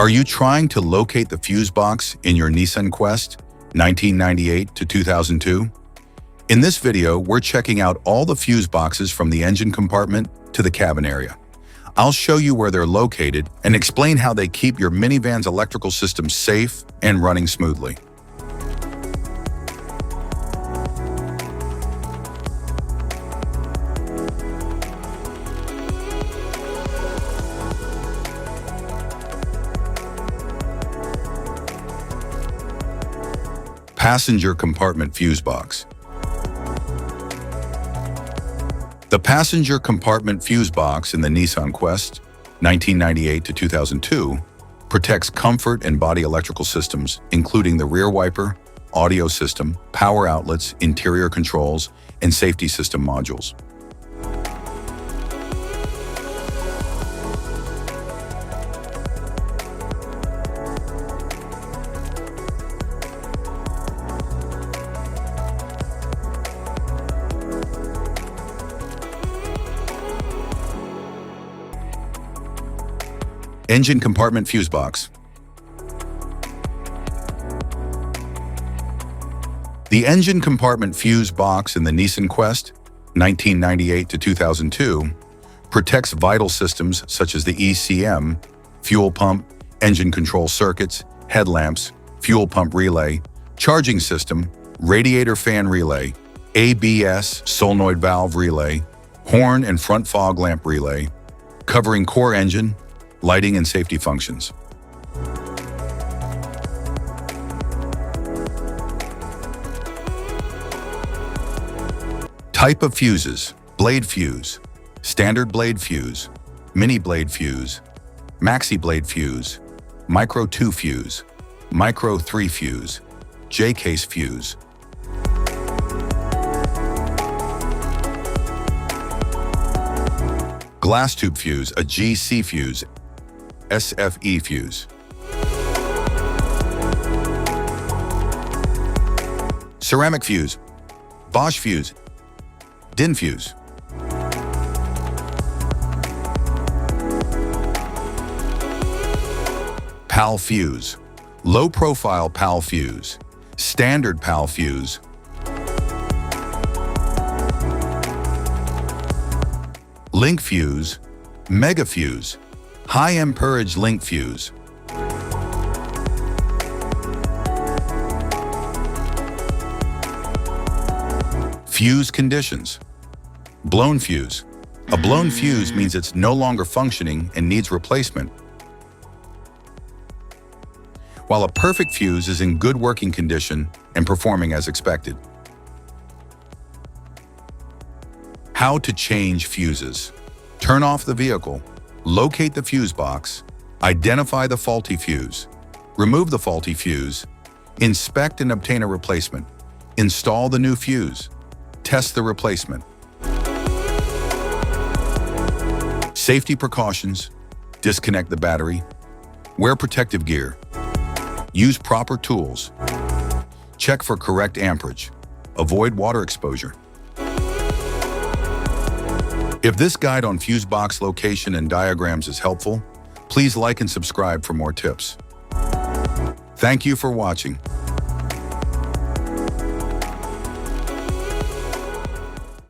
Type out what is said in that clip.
Are you trying to locate the fuse box in your Nissan Quest 1998 to 2002? In this video, we're checking out all the fuse boxes from the engine compartment to the cabin area. I'll show you where they're located and explain how they keep your minivan's electrical system safe and running smoothly. Passenger compartment fuse box. The passenger compartment fuse box in the Nissan Quest 1998 to 2002 protects comfort and body electrical systems, including the rear wiper, audio system, power outlets, interior controls, and safety system modules. Engine compartment fuse box. The engine compartment fuse box in the Nissan Quest 1998 to 2002 protects vital systems such as the ECM, fuel pump, engine control circuits, headlamps, fuel pump relay, charging system, radiator fan relay, ABS solenoid valve relay, horn and front fog lamp relay, covering core engine, lighting and safety functions. Type of fuses: blade fuse, standard blade fuse, mini blade fuse, maxi blade fuse, micro 2 fuse, micro 3 fuse, J-case fuse. Glass tube fuse, a GC fuse, SFE fuse. Ceramic fuse, Bosch fuse, DIN fuse. PAL fuse, low profile PAL fuse, standard PAL fuse. Link fuse, mega fuse, high amperage link fuse. Fuse conditions. Blown fuse. A blown fuse means it's no longer functioning and needs replacement, while a perfect fuse is in good working condition and performing as expected. How to change fuses. Turn off the vehicle, locate the fuse box, identify the faulty fuse, remove the faulty fuse, inspect and obtain a replacement, install the new fuse, test the replacement. Safety precautions: disconnect the battery, wear protective gear, use proper tools, check for correct amperage, avoid water exposure. If this guide on fuse box location and diagrams is helpful, please like and subscribe for more tips. Thank you for watching.